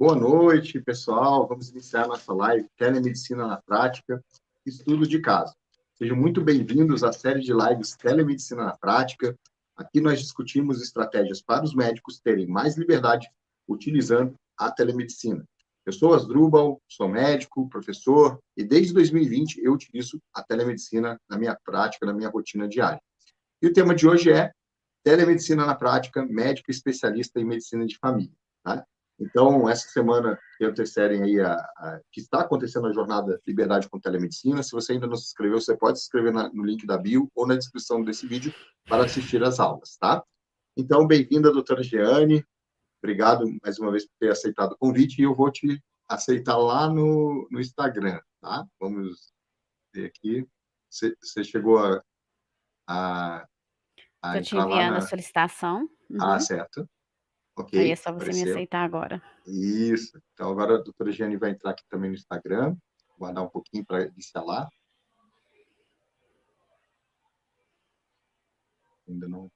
Boa noite, pessoal. Vamos iniciar nossa live Telemedicina na Prática, estudo de caso. Sejam muito bem-vindos à série de lives Telemedicina na Prática. Aqui nós discutimos estratégias para os médicos terem mais liberdade utilizando a telemedicina. Eu sou Asdrubal, sou médico, professor, e desde 2020 eu utilizo a telemedicina na minha prática, na minha rotina diária. E o tema de hoje é Telemedicina na Prática, médico especialista em medicina de família. Tá? Então, essa semana que antecedem aí que está acontecendo a jornada Liberdade com Telemedicina. Se você ainda não se inscreveu, você pode se inscrever no link da bio ou na descrição desse vídeo para assistir às aulas, tá? Então, bem-vinda, doutora Jeane. Obrigado mais uma vez por ter aceitado o convite e eu vou te aceitar lá no Instagram, tá? Vamos ver aqui. Você chegou a Tô te entrar lá enviando a na... solicitação. Ah, Uhum. certo. Aí é Ok, só você me apareceu. aceitar agora. Isso. Então, agora a doutora Giane vai entrar aqui também no Instagram. Vou guardar um pouquinho para iniciar lá. Ainda não.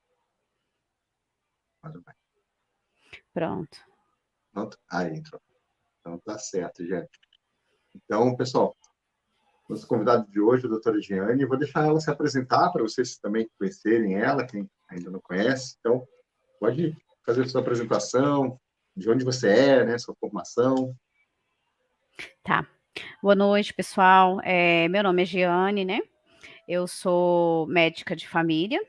Mas vai. Pronto. Pronto? Ah, entrou. Então, tá certo, Giane. Então, pessoal, nosso convidado de hoje, a doutora Giane, vou deixar ela se apresentar para vocês também conhecerem ela, quem ainda não conhece. Então, pode fazer a sua apresentação, de onde você é, né, sua formação. Tá. Boa noite, pessoal. Meu nome é Giane, né? Eu sou médica de família.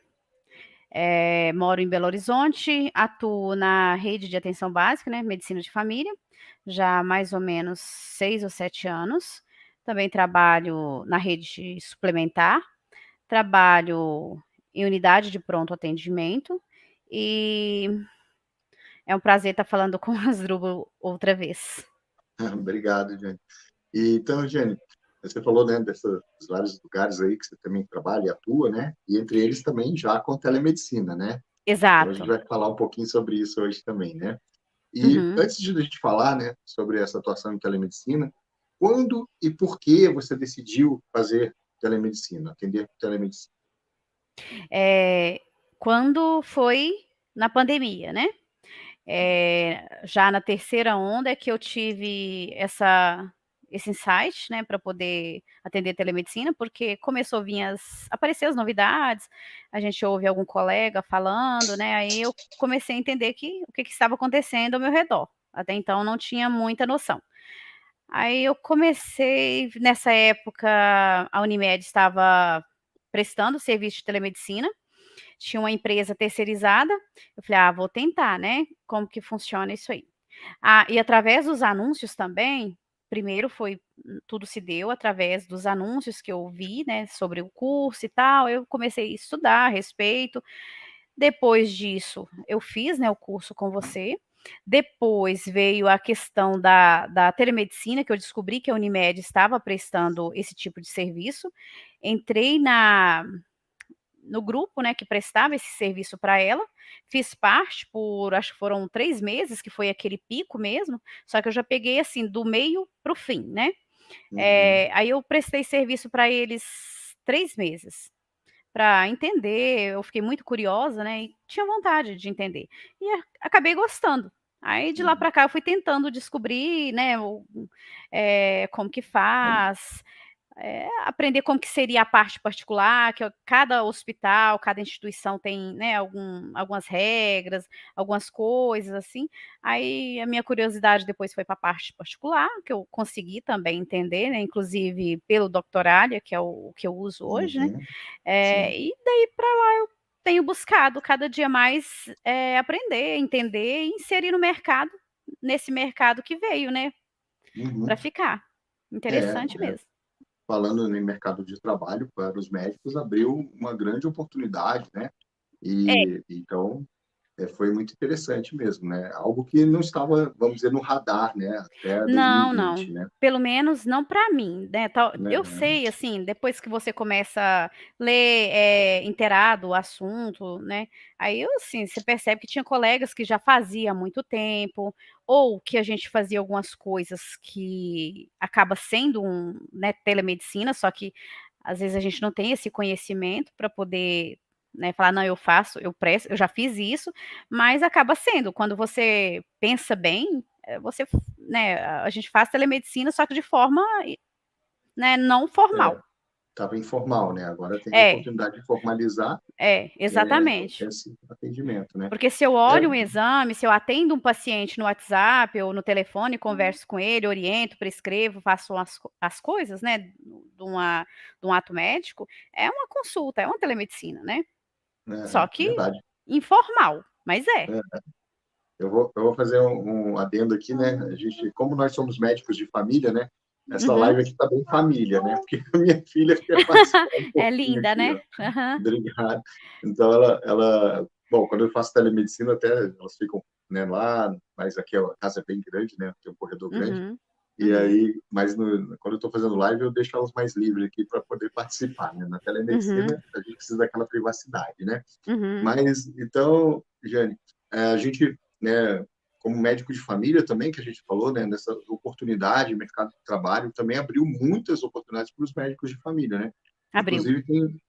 Moro em Belo Horizonte, atuo na rede de atenção básica, né? Medicina de família, já há mais ou menos 6 ou 7 anos. Também trabalho na rede suplementar, trabalho em unidade de pronto atendimento e é um prazer estar falando com a Asdrubal outra vez. Obrigado, Giane. E, então, Giane, você falou, né, desses vários lugares aí que você também trabalha e atua, né? E entre eles também já com telemedicina, né? Então a gente Exato. vai falar um pouquinho sobre isso hoje também, né? E Uhum. antes de a gente falar, né, sobre essa atuação em telemedicina, quando e por que você decidiu fazer telemedicina, atender telemedicina? Quando foi na pandemia, né? Já na terceira onda é que eu tive esse insight, né, para poder atender telemedicina, porque começou a vir aparecer as novidades, a gente ouve algum colega falando, né, aí eu comecei a entender o que estava acontecendo ao meu redor. Até então não tinha muita noção. Aí eu comecei, nessa época, a Unimed estava prestando serviço de telemedicina, tinha uma empresa terceirizada, eu falei: "Ah, vou tentar, né, como que funciona isso aí". E através dos anúncios também, primeiro tudo se deu através dos anúncios que eu vi, né, sobre o curso e tal, eu comecei a estudar a respeito. Depois disso, eu fiz, né, o curso com você. Depois veio a questão da telemedicina, que eu descobri que a Unimed estava prestando esse tipo de serviço. Entrei no grupo, né, que prestava esse serviço para ela, fiz parte por, acho que foram 3 meses, que foi aquele pico mesmo, só que eu já peguei, assim, do meio para o fim, né. Uhum, Aí eu prestei serviço para eles 3 meses. Para entender, eu fiquei muito curiosa, né, e tinha vontade de entender. E acabei gostando. Aí de lá uhum. para cá eu fui tentando descobrir, né, como que faz, aprender como que seria a parte particular, que cada hospital, cada instituição tem, né, algumas regras, algumas coisas assim. Aí a minha curiosidade depois foi para a parte particular, que eu consegui também entender, né, inclusive pelo Doctoralia, que é o que eu uso hoje, né. Uhum, sim. E daí para lá eu tenho buscado cada dia mais, aprender, entender e inserir no mercado, nesse mercado que veio, né, Uhum. para ficar. É, Interessante mesmo. falando em mercado de trabalho para os médicos, abriu uma grande oportunidade, né? É. E então foi muito interessante mesmo, né? Algo que não estava, vamos dizer, no radar, né? Até Não, 2020, não. né? Pelo menos não para mim, né, eu Aham, sei, assim, depois que você começa a ler, inteirar do assunto, né, aí assim, você percebe que tinha colegas que já fazia há muito tempo, ou que a gente fazia algumas coisas que acaba sendo né, telemedicina, só que às vezes a gente não tem esse conhecimento para poder, né, falar: "Não, eu faço, eu presto, eu já fiz isso", mas acaba sendo, quando você pensa bem, você, né, a gente faz telemedicina, só que de forma, né, não formal. Estava informal, né? Agora tem a É, oportunidade de formalizar exatamente. esse atendimento, né? Porque se eu olho um exame, se eu atendo um paciente no WhatsApp ou no telefone, converso com ele, oriento, prescrevo, faço as coisas, né, de um ato médico, é uma consulta, é uma telemedicina, né? Só que Verdade. informal, mas é. Eu vou fazer um adendo aqui, né? A gente, como nós somos médicos de família, né? Essa Uhum. live aqui está bem família, né? Porque a minha filha quer participar um É pouquinho linda, aqui, né? ó. Aham. Obrigado. Então, bom, quando eu faço telemedicina, até elas ficam, né, lá, mas aqui a casa é bem grande, né? Tem um corredor grande. Uhum. E Uhum. aí, mas quando eu estou fazendo live, eu deixo elas mais livres aqui para poder participar, né? Na Uhum. telemedicina, a gente precisa daquela privacidade, né? Uhum. Mas, então, Jane, a gente, né, como médico de família também, que a gente falou, né, nessa oportunidade, mercado de trabalho, também abriu muitas oportunidades para os médicos de família, né? Abriu. Inclusive,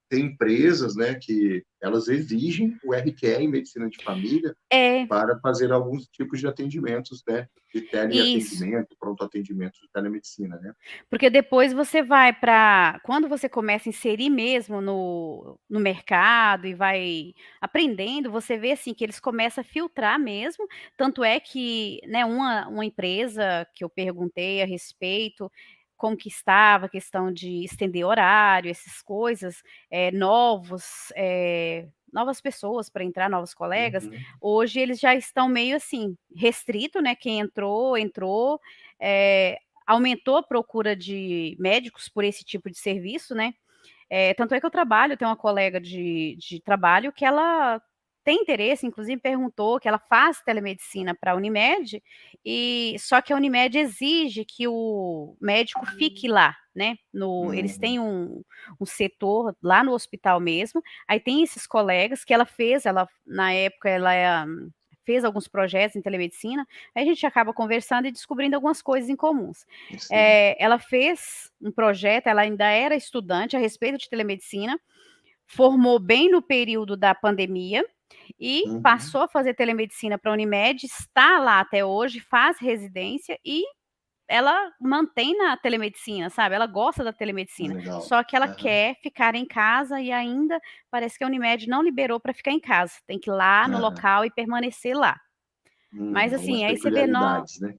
tem empresas, né, que elas exigem o RQE em medicina de família É, para fazer alguns tipos de atendimentos, né, de isso. teleatendimento, pronto atendimento de telemedicina, né? Porque depois você vai para quando você começa a inserir mesmo no mercado e vai aprendendo, você vê, assim, que eles começam a filtrar mesmo, tanto é que, né, uma empresa que eu perguntei a respeito, como que estava a questão de estender horário, essas coisas, novas pessoas para entrar, novos colegas, Uhum, hoje eles já estão meio assim, restrito, né, quem entrou, eh, aumentou a procura de médicos por esse tipo de serviço, né, tanto é que eu tenho uma colega de trabalho que ela tem interesse, inclusive perguntou que ela faz telemedicina para a Unimed, só que a Unimed exige que o médico fique lá, né, eles uhum, têm um setor lá no hospital mesmo, aí tem esses colegas que ela na época fez alguns projetos em telemedicina, aí a gente acaba conversando e descobrindo algumas coisas em comuns. sim. Ela fez um projeto, ela ainda era estudante a respeito de telemedicina, formou bem no período da pandemia e Uhum, passou a fazer telemedicina para a Unimed, está lá até hoje, faz residência e ela mantém na telemedicina, sabe, ela gosta da telemedicina, legal. só que ela Aham, quer ficar em casa e ainda parece que a Unimed não liberou para ficar em casa, tem que ir lá no aham. local e permanecer lá. Mas Algumas assim, aí você vê peculiaridades, né?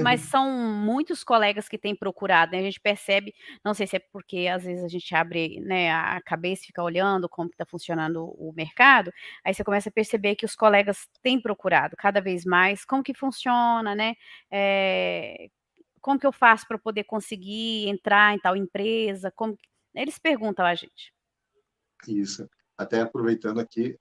mas são muitos colegas que têm procurado, né, a gente percebe, não sei se é porque às vezes a gente abre, né, a cabeça e fica olhando como que está funcionando o mercado, aí você começa a perceber que os colegas têm procurado cada vez mais como que funciona, né, eh, como que eu faço para poder conseguir entrar em tal empresa, eles perguntam a gente. Isso. Até aproveitando aqui,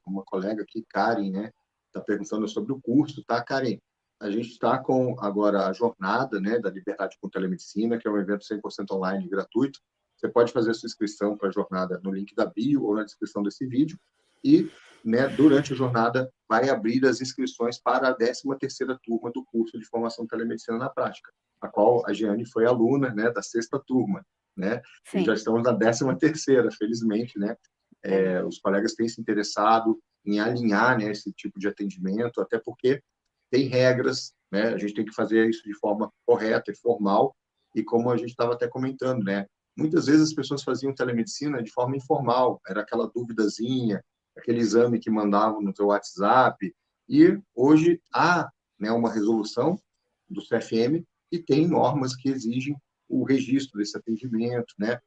uma colega aqui, Karen, né, está perguntando sobre o curso, tá, Karen? A gente está com agora a jornada, né, da Liberdade com Telemedicina, que é um evento 100% online e gratuito. Você pode fazer a sua inscrição para a jornada no link da bio ou na descrição desse vídeo. E, né, durante a jornada, vai abrir as inscrições para a 13ª turma do curso de formação de telemedicina na prática, a qual a Giane foi aluna, né, da 6ª turma, né? E já Sim, estamos na 13ª, felizmente, né? é. Os colegas têm se interessado em alinhar, né, esse tipo de atendimento, até porque tem regras, né? A gente tem que fazer isso de forma correta e formal, e como a gente estava até comentando, né? Muitas vezes as pessoas faziam telemedicina de forma informal, era aquela duvidazinha, aquele exame que mandavam no teu WhatsApp, e hoje há, né, uma resolução do CFM e tem normas que exigem o registro desse atendimento, né?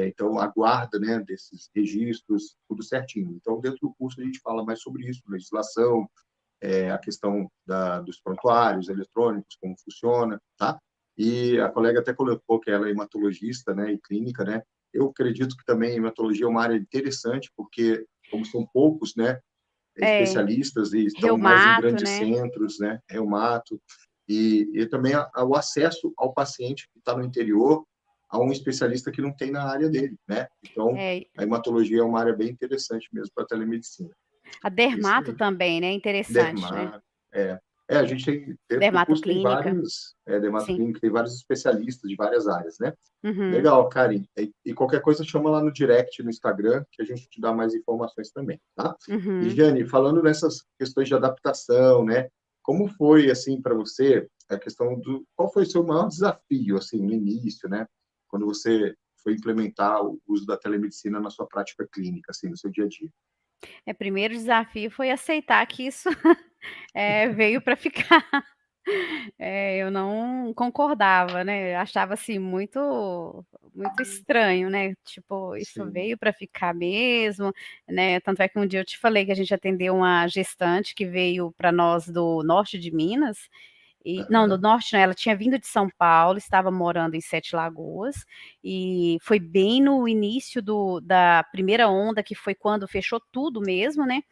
Então, a guarda, né, desses registros, tudo certinho. Então, dentro do curso, a gente fala mais sobre isso, legislação, a questão dos prontuários eletrônicos, como funciona, tá? E a colega até colocou que ela é hematologista, né, e clínica, né? Eu acredito que também a hematologia é uma área interessante, porque, como são poucos, né, É, especialistas e estão mais em reumato, grandes né. centros, né, reumato, e também o acesso ao paciente que está no interior a um especialista que não tem na área dele, né? Então, É, a hematologia é uma área bem interessante mesmo para a telemedicina. a É isso dermato aí. também, né, interessante, né. Dermato, a gente tem, dentro do curso tem Dermatoclínica, vários, sim. dermatoclínica, tem vários especialistas de várias áreas, né? Uhum, Legal, Karen. E qualquer coisa chama lá no direct, no Instagram, que a gente te dá mais informações também, tá? E, uhum. Jane, falando nessas questões de adaptação, né? como foi, assim, para você a questão do... Qual foi o seu maior desafio, assim, no início, né? Quando você foi implementar o uso da telemedicina na sua prática clínica, assim, no seu dia a dia? Primeiro desafio foi aceitar que isso, veio para ficar. Eu não concordava, né, achava, assim, muito estranho, né, tipo, isso Sim. veio para ficar mesmo, né, tanto é que um dia eu te falei que a gente atendeu uma gestante que veio para nós do norte de Minas, e não, do Aham. norte não, ela tinha vindo de São Paulo, estava morando em Sete Lagoas, e foi bem no início da primeira onda, que foi quando fechou tudo mesmo, né,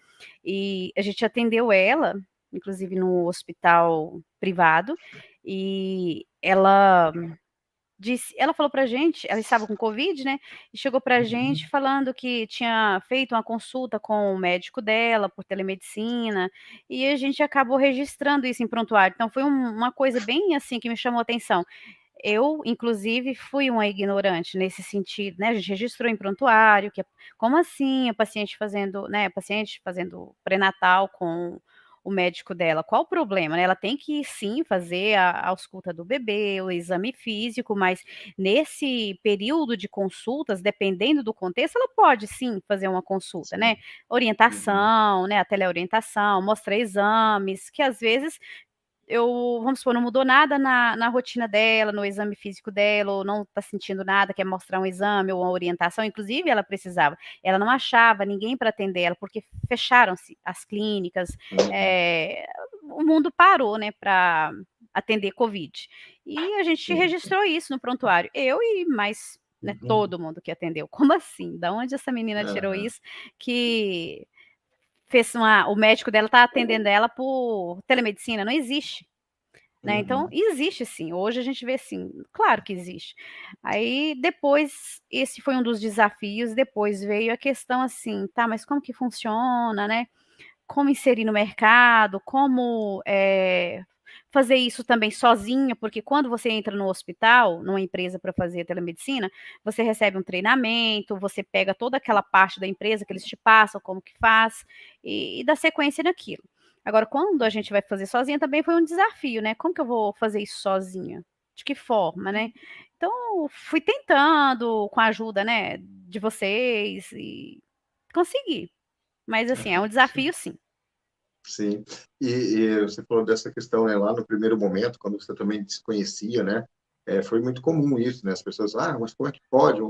e a gente atendeu ela, inclusive no hospital privado, e ela falou pra gente, ela estava com covid, né, e chegou pra gente Uhum. falando que tinha feito uma consulta com o médico dela por telemedicina, e a gente acabou registrando isso em prontuário, então foi uma coisa bem, assim, que me chamou a atenção. Eu, inclusive, fui uma ignorante nesse sentido, né, a gente registrou em prontuário que como assim a paciente fazendo pré-natal com o médico dela, qual o problema, né, ela tem que sim fazer a ausculta do bebê, o exame físico, mas nesse período de consultas, dependendo do contexto, ela pode sim fazer uma consulta, né, Sim. Uhum. orientação, né, a teleorientação, mostrar exames, que às vezes vamos supor, não mudou nada na rotina dela, no exame físico dela, ou não está sentindo nada, quer mostrar um exame ou uma orientação, inclusive ela precisava, ela não achava ninguém para atender ela, porque fecharam-se as clínicas, Uhum. eh, o mundo parou, né, para atender covid. E a gente Sim. registrou isso no prontuário, eu e mais, né, Uhum. todo mundo que atendeu. Como assim? Da onde essa menina tirou Aham. isso que o médico dela está atendendo ela por telemedicina? Não existe. Né, então Uhum. existe sim, hoje a gente vê sim, claro que existe. Aí depois, esse foi um dos desafios, depois veio a questão assim: "Tá, mas como que funciona, né, como inserir no mercado, como, fazer isso também sozinha", porque quando você entra no hospital, numa empresa para fazer telemedicina, você recebe um treinamento, você pega toda aquela parte da empresa que eles te passam, como que faz, e dá sequência naquilo. Agora quando a gente vai fazer sozinha também foi um desafio, né, como que eu vou fazer isso sozinha? De que forma, né? Então fui tentando com a ajuda, né, de vocês e consegui, mas assim, é um Sim. desafio sim. Sim. E você falou dessa questão, né, lá no primeiro momento, quando você também desconhecia, né, foi muito comum isso, né, as pessoas: "Ah, mas como é que pode,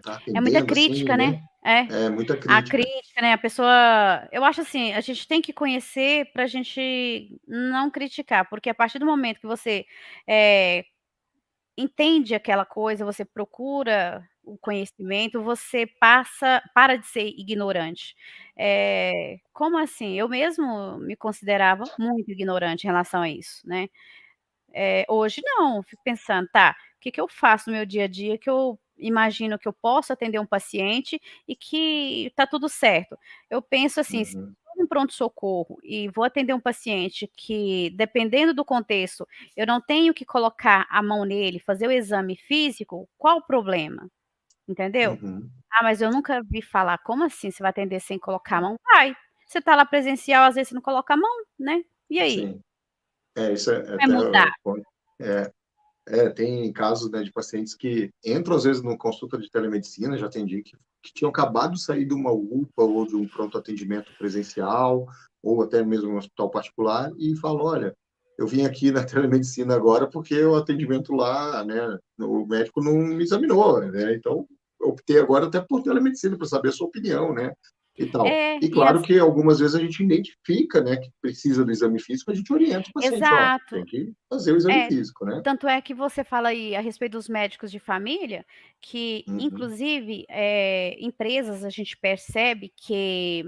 tá É muita atendendo assim", crítica, né. né. É, É, muita a crítica. crítica, né, a pessoa eu acho assim, a gente tem que conhecer pra gente não criticar, porque a partir do momento que você, eh, entende aquela coisa, você procura o conhecimento, você para de ser ignorante. Como assim? Eu mesmo me considerava muito ignorante em relação a isso, né. Hoje não, fico pensando: "Tá, o que que eu faço no meu dia a dia que eu imagino que eu posso atender um paciente e que tá tudo certo?". Eu penso assim, se Uhum. eu tô no pronto-socorro e vou atender um paciente que, dependendo do contexto, eu não tenho que colocar a mão nele, fazer o exame físico, qual o problema? Entendeu? Uhum. "Ah, mas eu nunca vi falar". Como assim você vai atender sem colocar a mão? Vai, você tá lá presencial, às vezes você não coloca a mão, né, e aí? Sim. Isso é Vai até mudar? o ponto. É. Tem casos, né, de pacientes que entram, às vezes, numa consulta de telemedicina, já atendi, que tinham acabado de sair de uma UPA ou de um pronto atendimento presencial, ou até mesmo um hospital particular, e falam: "Olha, eu vim aqui na telemedicina agora porque o atendimento lá, né, o médico não me examinou, né, então eu optei agora até por telemedicina para saber a sua opinião, né, e tal". E E claro que algumas vezes a gente identifica, né, que precisa do exame físico, a gente orienta o paciente: "Ó, tem exato. que fazer o exame É, físico", né. tanto é que você fala aí a respeito dos médicos de família, que Uhum. inclusive, empresas a gente percebe que,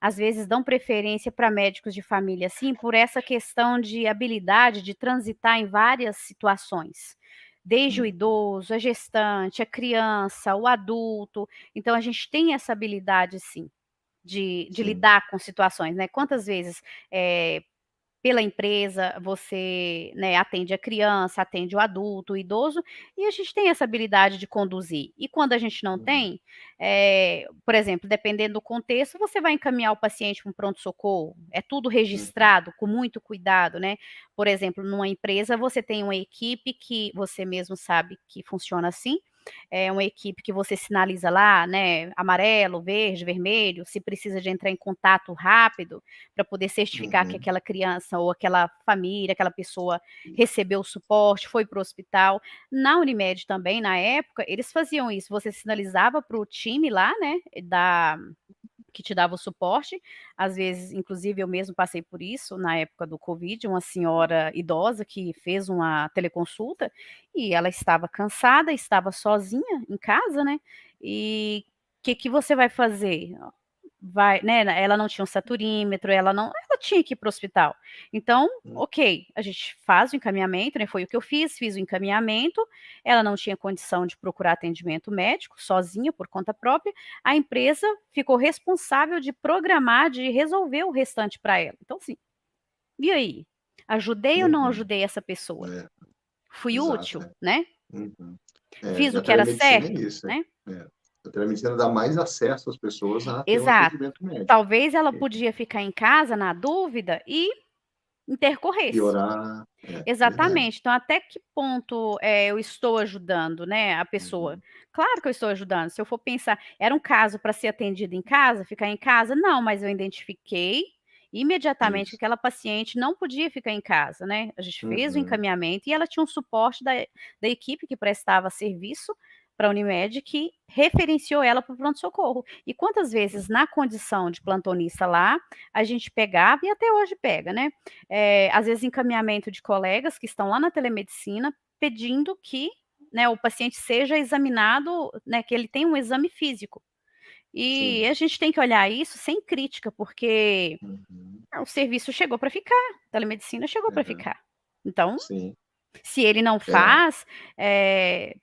às vezes, dão preferência para médicos de família, assim, por essa questão de habilidade de transitar em várias situações, desde o Hum, idoso, a gestante, a criança, o adulto, então a gente tem essa habilidade sim, de sim. lidar com situações, né. Quantas vezes, eh pela empresa, você, né, atende a criança, atende o adulto, o idoso, e a gente tem essa habilidade de conduzir. E quando a gente não Uhum. tem, por exemplo, dependendo do contexto, você vai encaminhar o paciente para um pronto-socorro, é tudo Uhum. registrado com muito cuidado, né. Por exemplo, numa empresa você tem uma equipe que você mesmo sabe que funciona assim, é uma equipe que você sinaliza lá, né, amarelo, verde, vermelho, se precisa de entrar em contato rápido, para poder certificar que Uhum. aquela criança ou aquela família, aquela pessoa recebeu o suporte, foi para o hospital. Na Unimed também, na época, eles faziam isso, você sinalizava para o time lá, né, que te dava o suporte, às vezes, inclusive eu mesmo passei por isso na época do Covid, uma senhora idosa que fez uma teleconsulta, e ela estava cansada, estava sozinha em casa, né, e o que que você vai fazer? Vai, né, ela não tinha um saturímetro, ela tinha que ir para o hospital. Então, Uhum. ok, a gente faz o encaminhamento, né, foi o que eu fiz o encaminhamento, ela não tinha condição de procurar atendimento médico sozinha, por conta própria, a empresa ficou responsável de programar, de resolver o restante para ela. Então assim, e aí? Ajudei ou não Uhum. ajudei essa pessoa? É, Fui exato, útil, é. né? Uhum. Fiz E o a que era telemedicina é certo, isso, né? é. A telemedicina dá mais acesso às pessoas a ter um Exato. atendimento médico. Talvez ela E podia ficar em casa na dúvida e intercorresse. piorar, verdade. Exatamente. Então, até que ponto, eu estou ajudando, né, a pessoa? Uhum. Claro que eu estou ajudando. Se eu for pensar, era um caso para ser atendido em casa, ficar em casa? Não, mas eu identifiquei imediatamente que Isso. aquela paciente não podia ficar em casa, né. A gente fez o Uhum. encaminhamento e ela tinha um suporte da equipe que prestava serviço para a Unimed, que referenciou ela para o pronto-socorro. E quantas vezes, na condição de plantonista lá, a gente pegava, e até hoje pega, né, às vezes encaminhamento de colegas que estão lá na telemedicina pedindo que, né, o paciente seja examinado, né, que ele tenha um exame físico. E Sim. a gente tem que olhar isso sem crítica, porque Uhum. o serviço chegou para ficar, a telemedicina chegou para Aham. ficar. Então, Sim. se ele não É. faz,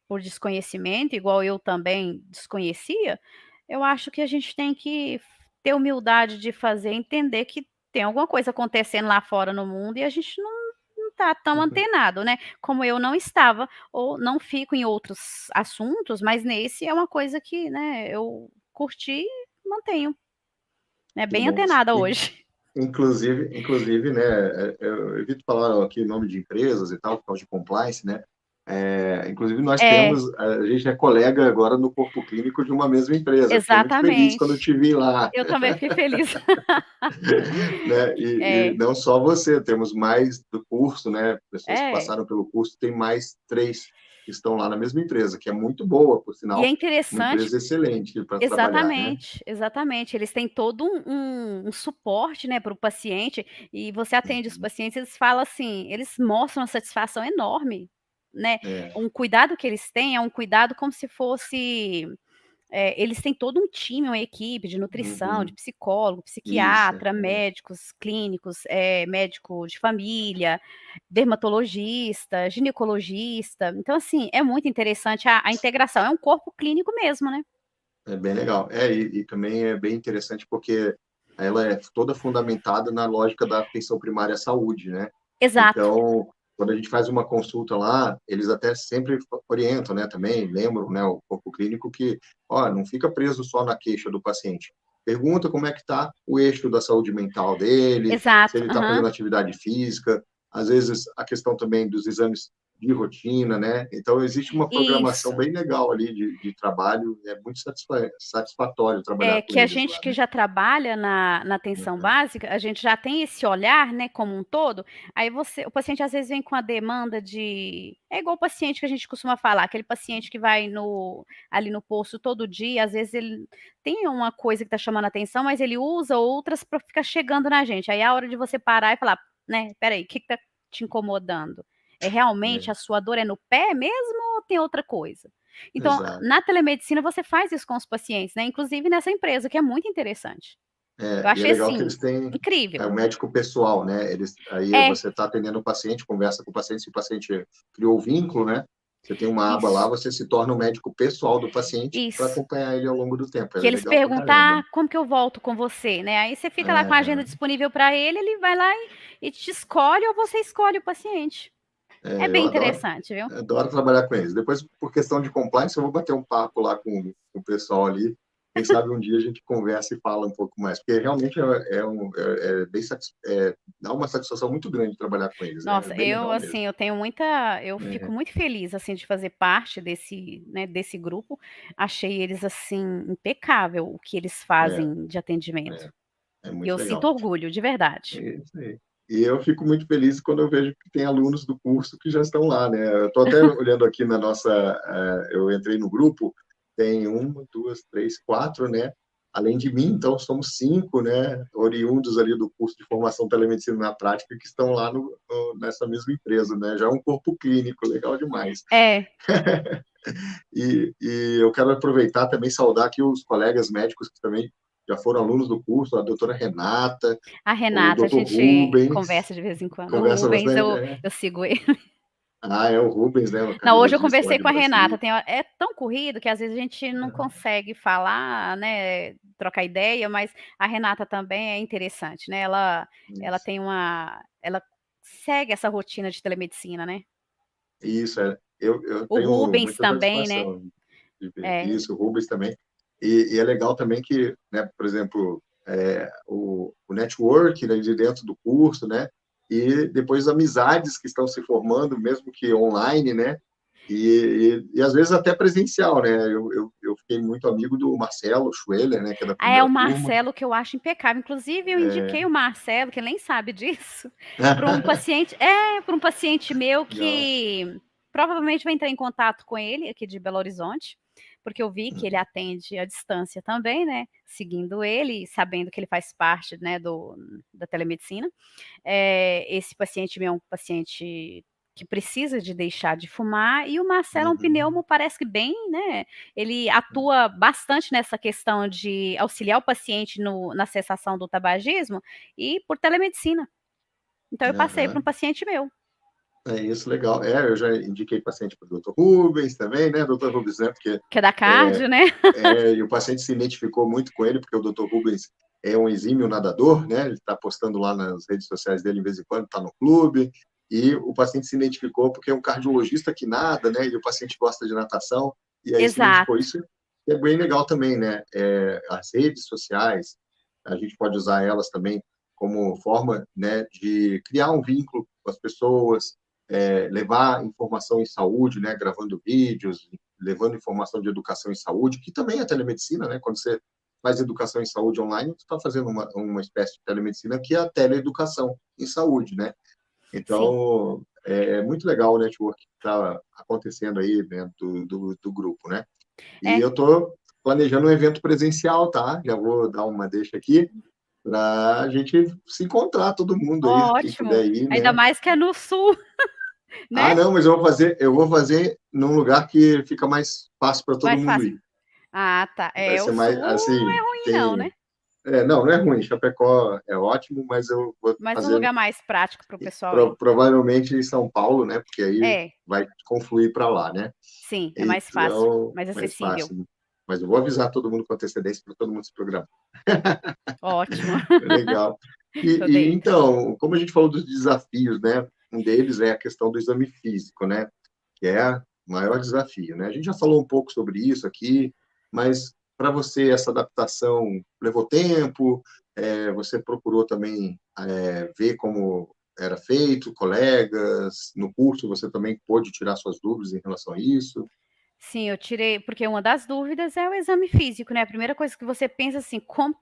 por desconhecimento, igual eu também desconhecia, eu acho que a gente tem que ter humildade de fazer, entender que tem alguma coisa acontecendo lá fora no mundo e a gente não tá tão Uhum. antenado, né, como eu não estava, ou não fico em outros assuntos, mas nesse é uma coisa que, né, eu curti e mantenho, né, Que bem bom. antenada In hoje. inclusive, né, eu evito falar aqui nome de empresas e tal, por causa de compliance, né, inclusive nós É, temos a gente é colega agora no corpo clínico de uma mesma empresa. Fiquei muito feliz quando eu exatamente. te vi lá. Eu também fiquei feliz. Né, e É, não só você, temos mais do curso, né, pessoas que é. passaram pelo curso, tem mais 3 que estão lá na mesma empresa, que é muito boa, por E é sinal, uma interessante empresa excelente para trabalhar, né. exatamente, exatamente. Eles têm todo um suporte, né, para o paciente, e você atende os Uhum. pacientes, eles falam assim, eles mostram uma satisfação enorme, né. É. Um cuidado que eles têm é um cuidado como se fosse eles têm todo um time, uma equipe de nutrição, de Uhum. psicólogo, Isso, psiquiatra, médicos clínicos, médico de família, dermatologista, ginecologista. Então, assim, é muito interessante a integração, é um corpo clínico mesmo, né. é bem legal. E também é bem interessante, porque ela é toda fundamentada na lógica da atenção primária à saúde, né. Exato, Então, quando a gente faz uma consulta lá, eles até sempre orientam, né, também, lembram, né, o corpo clínico que, ó, não fica preso só na queixa do paciente. Pergunta como é que está o eixo da saúde mental dele, se exato. ele está Aham. fazendo atividade física, às vezes a questão também dos exames de rotina, né? Então, existe uma programação Isso. bem legal ali de trabalho, é muito satisfatório É, trabalhar com que a eles gente lá, que né? já trabalha na atenção Uhum. básica, a gente já tem esse olhar, né, como um todo, aí o paciente às vezes vem com a demanda de é igual o paciente que a gente costuma falar, aquele paciente que vai ali no posto todo dia, às vezes ele tem uma coisa que está chamando a atenção, mas ele usa outras para ficar chegando na gente, aí é a hora de você parar e falar, né: "Espera aí, o que está te incomodando? É realmente É, a sua dor é no pé mesmo ou tem outra coisa?". Então, exato. na telemedicina você faz isso com os pacientes, né, inclusive nessa empresa, que é muito interessante. Eu É, e é achei, legal que assim, eles têm o incrível. médico pessoal, né, eles aí É, você está atendendo o paciente, conversa com o paciente, se o paciente criou o vínculo, né, Você tem uma aba lá, Isso, você se torna o médico pessoal do paciente para isso. acompanhar ele ao longo do tempo. É Que eles legal pra perguntam: caramba. "Ah, como que eu volto com você?", né, aí você fica lá com a agenda Aham. disponível para ele, ele vai lá e te escolhe ou você escolhe o paciente. É É, eu bem adoro, interessante, viu. adoro trabalhar com eles. Depois, por questão de compliance, eu vou bater um papo lá com o pessoal ali. Quem sabe um dia a gente conversa e fala um pouco mais, porque realmente dá uma satisfação muito grande trabalhar com eles, né? É Nossa, bem eu, legal mesmo. assim, eu fico É, muito feliz, assim, de fazer parte desse, né, desse grupo. Achei eles, assim, impecável o que eles é, fazem de é, atendimento. é E muito eu sinto legal. orgulho, de verdade. É isso aí. E eu fico muito feliz quando eu vejo que tem alunos do curso que já estão lá, né? Eu estou até olhando aqui na nossa. Eu entrei no grupo, tem uma, duas, três, quatro, né? Além de mim, então somos cinco, né? Oriundos ali do curso de formação telemedicina na prática que estão lá nessa mesma empresa, né? Já é um corpo clínico, legal demais. É, E eu quero aproveitar também saudar aqui os colegas médicos que também já foram alunos do curso, a doutora Renata, a o Renata, a doutor gente Rubens, conversa de vez em quando. O conversa Rubens, bastante. eu sigo ele. Ah, é o Rubens, né? O Não, hoje eu cardiologista lá conversei de com a Renata, Brasília. é tão corrido que às vezes a gente não consegue falar, né, trocar ideia, mas a Renata também é interessante, né, ela Isso, tem ela segue essa rotina de telemedicina, né. isso é. Eu O tenho Rubens muita também, né, satisfação de ver é, isso, o Rubens também. E é legal também que, né, por exemplo, o network, né, de dentro do curso, né? E depois amizades que estão se formando, mesmo que online, né? E às vezes até presencial, né? Eu fiquei muito amigo do Marcelo Schweller, né? Que é da é primeira o turma. Marcelo que eu acho impecável, inclusive eu indiquei o Marcelo, que ele nem sabe disso, para um paciente meu Legal. que provavelmente vai entrar em contato com ele aqui de Belo Horizonte, porque eu vi que ele Uhum, atende à distância também, né, seguindo ele e sabendo que ele faz parte, né, da telemedicina. Esse paciente meu é um paciente que precisa de deixar de fumar, e o Marcelo é um uhum. pneumo, parece que bem, né, ele atua bastante nessa questão de auxiliar o paciente na cessação do tabagismo e por telemedicina. Então eu passei para um Aham. paciente meu, É isso, legal. Eu já indiquei paciente para o doutor Rubens também, né? Doutor Rubens, né? Porque que é da cardio, né. e o paciente se identificou muito com ele, porque o doutor Rubens é um exímio nadador, né? Ele está postando lá nas redes sociais dele de vez em quando, está no clube, e o paciente se identificou porque é um cardiologista que nada, né? E o paciente gosta de natação, e aí se identificou. Exato. Isso é bem legal também, né? As redes sociais, a gente pode usar elas também como forma, né, de criar um vínculo com as pessoas, levar informação em saúde, né, gravando vídeos, levando informação de educação em saúde, que também é telemedicina, né? Quando você faz educação em saúde online, você está fazendo uma espécie de telemedicina que é a teleeducação em saúde, né? Sim. Então, é muito legal o network que está acontecendo aí dentro do grupo, né? E É, eu estou planejando um evento presencial, tá? Já vou dar uma deixa aqui para a gente se encontrar todo mundo aí, quem ótimo. puder ir, Ainda né? mais que é no sul, né, Ah, não, mas eu vou fazer num lugar que fica mais fácil para todo mais mundo fácil. ir. Ah, tá. Vai O ser sul mais, não é assim, ruim não, né, tem... não, não é ruim, Chapecó é ótimo, mas eu vou mas um fazer lugar mais prático para o pessoal ir. provavelmente em São Paulo, né? Porque aí É, vai confluir para lá, né? sim, é mais fácil, Então, mais mais acessível. fácil. Mas eu vou avisar todo mundo com antecedência para todo mundo se programar. Ótimo, Legal. tô dentro. Então, como a gente falou dos desafios, né? Um deles é a questão do exame físico, né? Que é o maior desafio, né? A gente já falou um pouco sobre isso aqui, mas para você essa adaptação levou tempo, você procurou também ver como era feito, colegas, no curso você também pôde tirar suas dúvidas em relação a isso? Sim, eu tirei porque uma das dúvidas é o exame físico, né, a primeira coisa que você pensa assim, como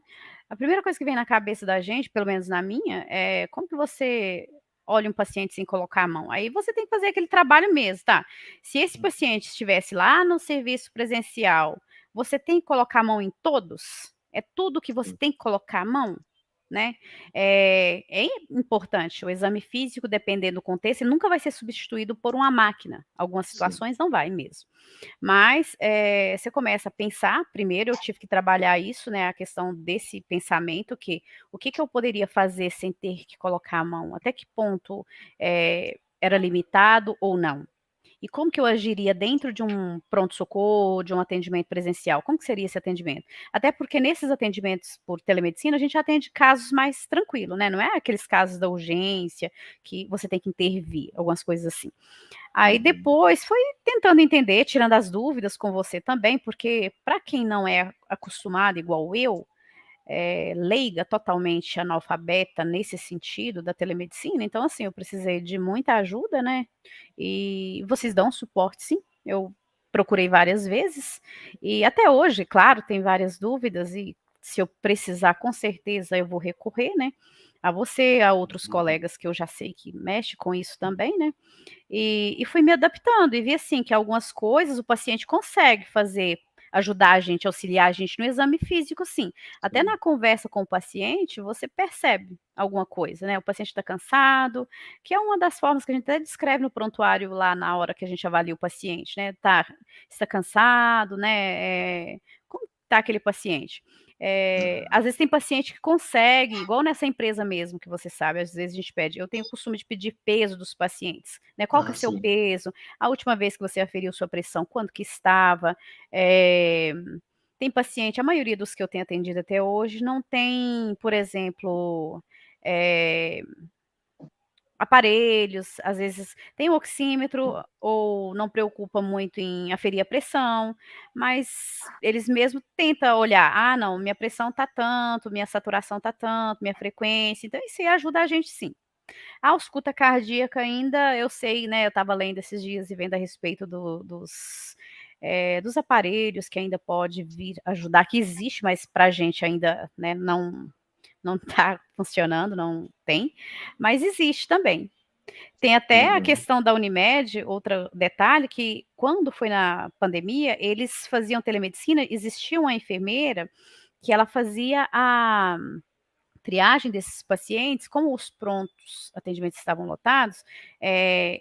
a primeira coisa que vem na cabeça da gente, pelo menos na minha, é como que você olha um paciente sem colocar a mão? Aí você tem que fazer aquele trabalho mesmo, tá, se esse paciente estivesse lá no serviço presencial, você tem que colocar a mão em todos? É tudo que você Sim, tem que colocar a mão? Né, é importante, o exame físico, dependendo do contexto, ele nunca vai ser substituído por uma máquina, algumas sim, situações não vai mesmo. Mas, você começa a pensar, primeiro eu tive que trabalhar isso, né, a questão desse pensamento que, o que que eu poderia fazer sem ter que colocar a mão? Até que ponto, era limitado ou não? E como que eu agiria dentro de um pronto-socorro, de um atendimento presencial? Como que seria esse atendimento? Até porque nesses atendimentos por telemedicina, a gente atende casos mais tranquilo, né, não é aqueles casos da urgência, que você tem que intervir, algumas coisas assim. Aí Uhum. depois foi tentando entender, tirando as dúvidas com você também, porque para quem não é acostumado igual eu, leiga, totalmente analfabeta nesse sentido da telemedicina, então assim, eu precisei de muita ajuda, né, e vocês dão suporte sim, eu procurei várias vezes, e até hoje, claro, tem várias dúvidas e se eu precisar, com certeza eu vou recorrer, né, a você, a outros Uhum. colegas que eu já sei que mexe com isso também, né, e fui me adaptando e vi, assim, que algumas coisas o paciente consegue fazer, ajudar a gente, auxiliar a gente no exame físico sim. Até Sim. na conversa com o paciente, você percebe alguma coisa, né, o paciente está cansado, que é uma das formas que a gente até descreve no prontuário lá na hora que a gente avalia o paciente, né, está cansado, né, como está aquele paciente. Uhum. Às vezes tem paciente que consegue, igual nessa empresa mesmo que você sabe, às vezes a gente pede eu tenho o costume de pedir peso dos pacientes, né, qual que é Ah, o seu sim. peso, a última vez que você aferiu sua pressão, quando que estava, eh, tem paciente a maioria dos que eu tenho atendido até hoje não tem, por exemplo, eh aparelhos, às vezes tem o oxímetro ou não preocupa muito em aferir a pressão, mas eles mesmo tenta olhar: "Ah não, minha pressão está tanto, minha saturação está tanto, minha frequência", então isso aí ajuda a gente sim. A ausculta cardíaca ainda eu sei, né, eu estava lendo esses dias e vendo a respeito dos aparelhos que ainda pode vir ajudar, que existe, mas pra gente ainda, né, não está funcionando, não tem, mas existe também. Tem até a Uhum. questão da Unimed, outro detalhe que quando foi na pandemia, eles faziam telemedicina, existia uma enfermeira que ela fazia a triagem desses pacientes, como os prontos atendimentos estavam lotados,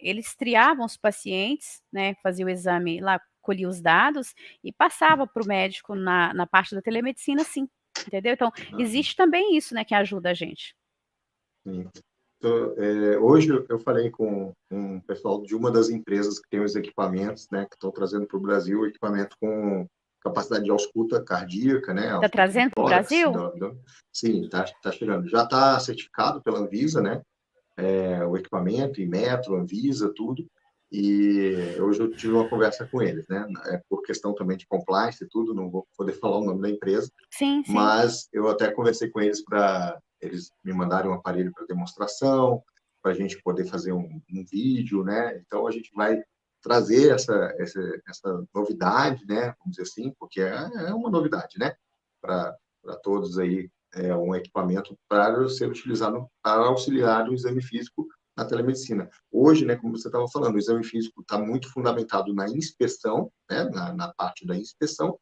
eles triavam os pacientes, né, fazia o exame lá, colhia os dados e passava para o médico na parte da telemedicina sim, entendeu. Então, Uhum. existe também isso, né, que ajuda a gente. Sim. Hoje eu falei com um pessoal de uma das empresas que tem os equipamentos, né, que estão trazendo para o Brasil equipamento com capacidade de ausculta cardíaca, né, Está ausculta do trazendo para o tórax, Brasil? sim, tá chegando. Já está certificado pela Anvisa, né, o equipamento, Inmetro, Anvisa, tudo. E hoje eu tive uma conversa com eles, né, por questão também de compliance e tudo, não vou poder falar o nome da empresa, Sim, sim. mas eu até conversei com eles para eles me mandarem um aparelho para demonstração, para a gente poder fazer um vídeo, né? Então a gente vai trazer essa novidade, né? Vamos dizer assim, porque é uma novidade, né? Para todos aí, um equipamento para ser utilizado para auxiliar o exame físico na telemedicina. Hoje, né, como você estava falando, o exame físico está muito fundamentado na inspeção, né, na parte da inspeção,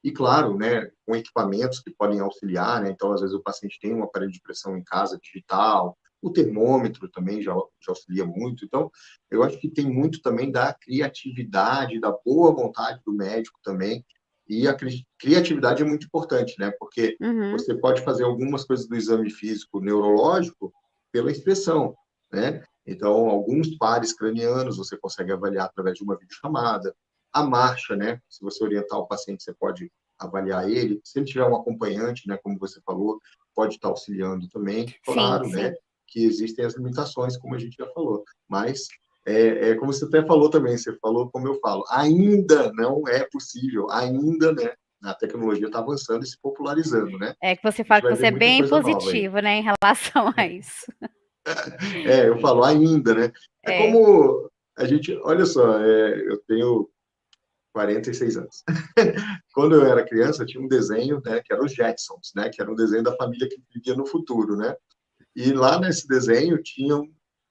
e claro, né, com equipamentos que podem auxiliar, né, então às vezes o paciente tem um aparelho de pressão em casa digital, o termômetro também já auxilia muito, então eu acho que tem muito também da criatividade, da boa vontade do médico também, e a criatividade é muito importante, né, porque Uhum. você pode fazer algumas coisas do exame físico neurológico pela inspeção, né, então alguns pares cranianos você consegue avaliar através de uma videochamada, a marcha, né? Se você orientar o paciente, você pode avaliar ele. Se ele tiver um acompanhante, né, como você falou, pode estar auxiliando também. Sim, Claro, né, sim. que existem as limitações, como a gente já falou. Mas como você até falou também, você falou como eu falo, ainda não é possível, ainda, né? A tecnologia está avançando e se popularizando, né? É que você A gente fala que vai ver você é muita bem coisa nova aí. positivo, né, em relação a isso. Eu falo ainda, né? É É. como a gente, olha só, eu tenho 46 anos. Quando eu era criança, tinha um desenho, né, que era os Jetsons, né, que era um desenho da família que vivia no futuro, né? E lá nesse desenho tinha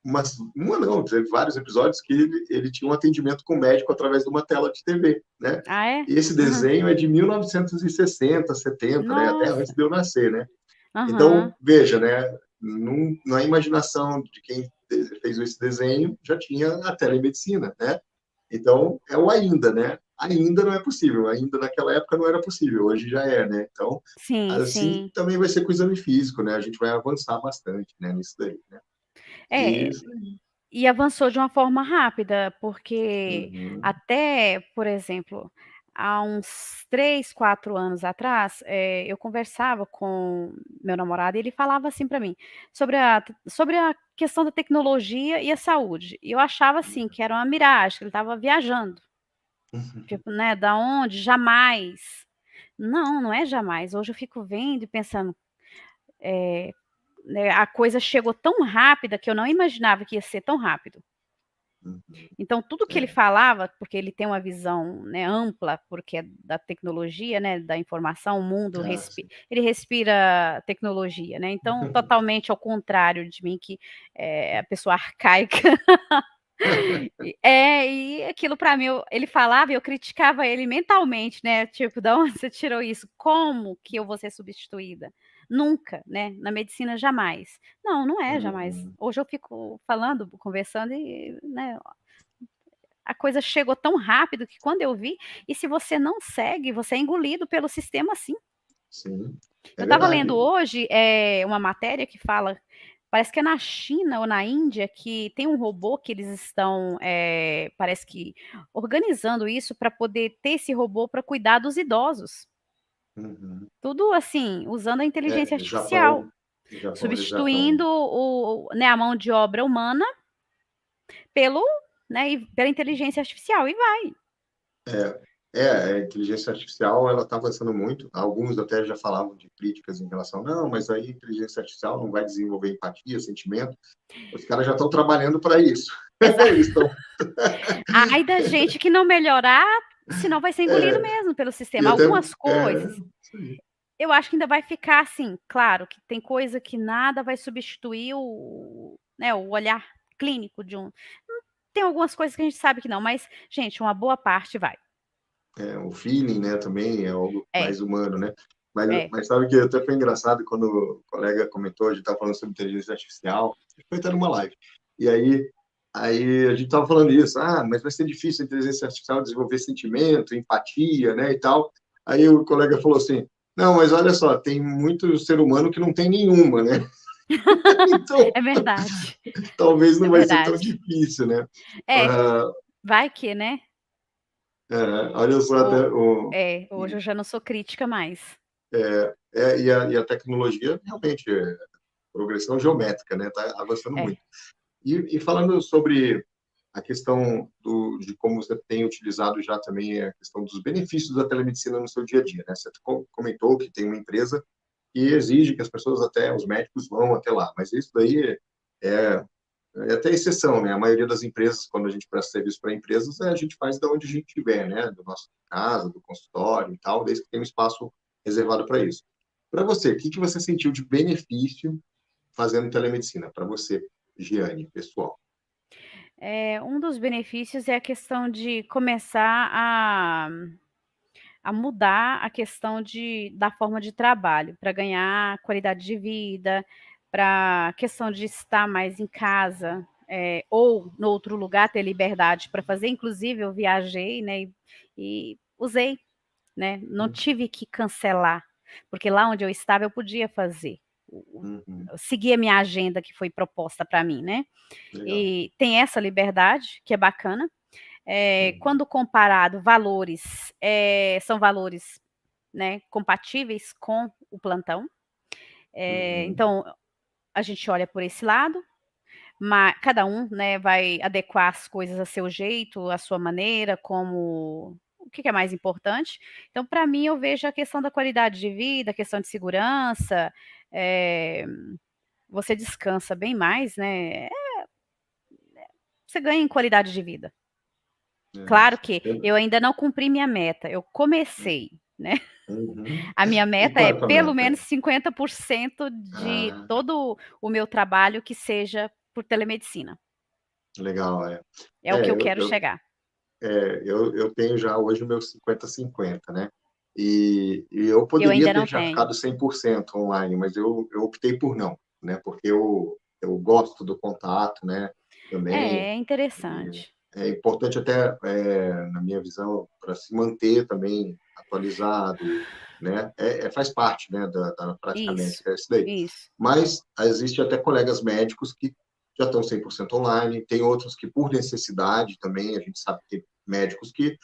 uma não, teve vários episódios que ele tinha um atendimento com o médico através de uma tela de TV, né? Ah, é? E esse Uhum. desenho é de 1960, 70, né, até antes Nossa. de eu nascer, né? Aham. Então, veja, né, na imaginação de quem fez esse desenho já tinha a telemedicina, né? Então, é o ainda, né? Ainda não é possível, ainda naquela época não era possível, hoje já é, né? Então, Sim, assim sim. também vai ser com o exame físico, né? A gente vai avançar bastante, né, nisso daí, né? E É, isso aí. E avançou de uma forma rápida, porque Uhum. até, por exemplo, há uns 3, 4 anos atrás, eu conversava com meu namorado e ele falava assim para mim, sobre a questão da tecnologia e a saúde. E eu achava, assim, que era uma miragem, que ele estava viajando. Tipo, né, da onde? Jamais. Não, não é jamais. Hoje eu fico vendo e pensando, né, a coisa chegou tão rápida que eu não imaginava que ia ser tão rápido. Uhum. Então tudo que ele É, falava, porque ele tem uma visão, né, ampla, porque é da tecnologia, né, da informação, o mundo sim. ele respira tecnologia, né, então totalmente ao contrário de mim que é a pessoa arcaica. E aquilo para mim ele falava e eu criticava ele mentalmente, né, tipo: "Da onde você tirou isso? Como que eu vou ser substituída? Nunca, né, na medicina jamais". Não, não é jamais. Uhum. Hoje eu fico falando, conversando e, né, a coisa chegou tão rápido que quando eu vi e se você não segue, você é engolido pelo sistema assim. Sim, Eu é estava lendo verdade. hoje, uma matéria que fala, parece que é na China ou na Índia, que tem um robô que eles estão, parece que organizando isso para poder ter esse robô para cuidar dos idosos. Uhum. Tudo assim, usando a inteligência É, artificial, Japão, eles já estão. substituindo né, a mão de obra humana pelo né, pela inteligência artificial e vai. A inteligência artificial ela está avançando muito. Alguns até já falavam de críticas em relação, não, mas aí a inteligência artificial não vai desenvolver empatia, sentimento. Os caras já estão trabalhando para isso. Exato. Eles estão. Ai da gente que não melhorar, senão vai ser engolido É, mesmo pelo e sistema. até. Algumas É, coisas, isso aí. eu acho que ainda vai ficar assim, claro que tem coisa que nada vai substituir né, o olhar clínico de um tem algumas coisas que a gente sabe que não, mas, gente, uma boa parte vai. O feeling, né, também é algo É, mais humano, né? Mas, é. mas sabe que até foi engraçado quando o colega comentou, a gente estava falando sobre inteligência artificial, foi até numa live. E aí a gente estava falando isso, mas vai ser difícil a inteligência artificial desenvolver sentimento, empatia, né, e tal. Aí o colega falou assim, não, mas olha só, tem muito ser humano que não tem nenhuma, né? Então, É verdade, talvez é não vai ser tão verdade. difícil, né? É, Ah, vai que, né. olha só, até Ou o, hoje eu já não sou crítica mais. e a tecnologia realmente é progressão geométrica, né? Está avançando É. muito. E falando sobre a questão de como você tem utilizado já também a questão dos benefícios da telemedicina no seu dia a dia, né? Você comentou que tem uma empresa que exige que as pessoas até, os médicos vão até lá, mas isso daí é, é até exceção, né? A maioria das empresas, quando a gente presta serviço para empresas, a gente faz da onde a gente estiver, né? Do nosso casa, do consultório e tal, desde que tem um espaço reservado para isso. Para você, o que que você sentiu de benefício fazendo telemedicina? Para você, Giane, pessoal. Um dos benefícios é a questão de começar a mudar a questão da forma de trabalho, para ganhar qualidade de vida, para questão de estar mais em casa, ou no outro lugar, ter liberdade para fazer. Inclusive eu viajei, né, e usei, né, não tive que cancelar, porque lá onde eu estava eu podia fazer, Uhum, seguir a minha agenda que foi proposta para mim, né. legal. E tem essa liberdade, que é bacana. Uhum, Quando comparado valores, são valores, né, compatíveis com o plantão. uhum, Então a gente olha por esse lado, mas cada um, né, vai adequar as coisas a seu jeito, a sua maneira, como o que que é mais importante. Então para mim eu vejo a questão da qualidade de vida, a questão de segurança, eh, você descansa bem mais, né, você ganha em qualidade de vida. Claro que é. eu ainda não cumpri minha meta, eu comecei, né. Uhum. A minha E meta qual é é a tua pelo menos meta? 50% de Ah, todo o meu trabalho que seja por telemedicina. legal, é. É o que É, eu eu, quero eu, chegar. eu tenho já hoje o meu 50-50, né? E eu Eu poderia ainda ter não já tenho. ficado 100% online, mas eu optei por não, né? Porque eu gosto do contato, né? Também. É interessante. É importante até, na minha visão, para se manter também atualizado, né? Faz parte, né, da prática Isso, médica, é isso daí. isso. Mas existe até colegas médicos que já estão 100% online, tem outros que, por necessidade também, a gente sabe que tem médicos que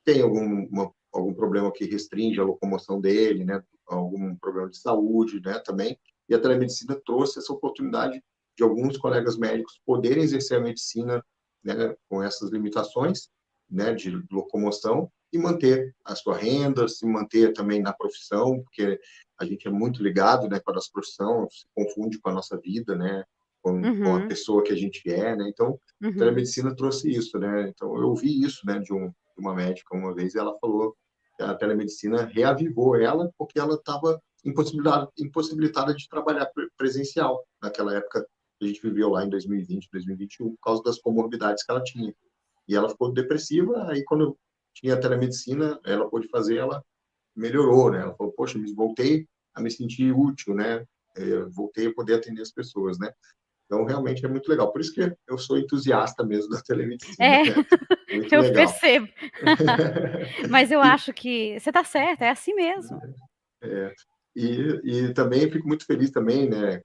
têm algum problema que restringe a locomoção dele, né? Algum problema de saúde, né? Também. E a telemedicina trouxe essa oportunidade de alguns colegas médicos poderem exercer a medicina, né, com essas limitações, né, de locomoção e manter a sua renda, se manter também na profissão, porque a gente é muito ligado, né, com a nossa profissão, se confunde com a nossa vida, né, com a Uhum, pessoa que a gente é, né? Então, a uhum. telemedicina trouxe isso, né? Então, eu ouvi isso, né, de uma médica uma vez, e ela falou que a telemedicina reavivou ela porque ela estava impossibilitada de trabalhar presencial naquela época que a gente viveu lá em 2020, 2021, por causa das comorbidades que ela tinha. E ela ficou depressiva, aí quando tinha a telemedicina, ela pôde fazer, ela melhorou, né? Ela falou, poxa, me voltei a me sentir útil, né? Voltei a poder atender as pessoas, né? Então, realmente é muito legal. Por isso que eu sou entusiasta mesmo da telemedicina, É, né? Muito eu legal. percebo. Mas eu E, acho que você está certa, é assim mesmo. é, e também fico muito feliz também, né?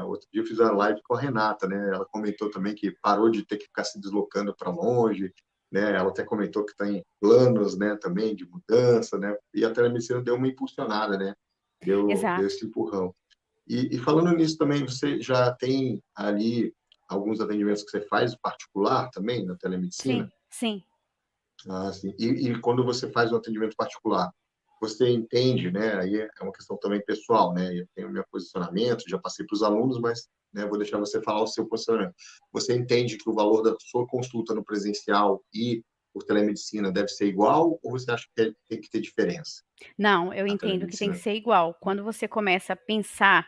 Outro dia eu fiz uma live com a Renata, né? Ela comentou também que parou de ter que ficar se deslocando para longe, né? Ela até comentou que está em planos, né? Também de mudança, né? E a telemedicina deu uma impulsionada, né? Deu Exato. esse empurrão. E falando nisso também, você já tem ali alguns atendimentos que você faz particular também na telemedicina? Sim, sim. Ah, sim. E quando você faz um atendimento particular, você entende, né? Aí é uma questão também pessoal, né? Eu tenho meu posicionamento, já passei para os alunos, mas né, vou deixar você falar o seu posicionamento. Você entende que o valor da sua consulta no presencial e por telemedicina deve ser igual, ou você acha que tem que ter diferença Não, eu na entendo que tem que telemedicina? ser igual. Quando você começa a pensar,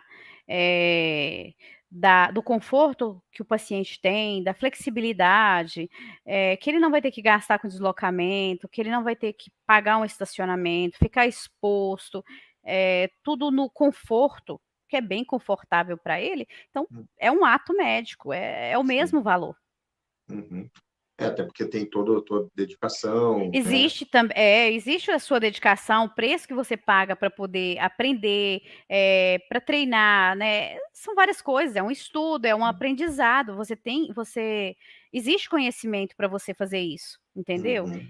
do conforto que o paciente tem, da flexibilidade, que ele não vai ter que gastar com deslocamento, que ele não vai ter que pagar um estacionamento, ficar exposto, tudo no conforto, que é bem confortável para ele, então é um ato médico, é o Sim. mesmo valor. Uhum. Até porque tem toda dedicação, né? Existe a sua dedicação, o preço que você paga para poder aprender, para treinar, né, são várias coisas, é um estudo, é um aprendizado, existe conhecimento para você fazer isso, entendeu? Uhum.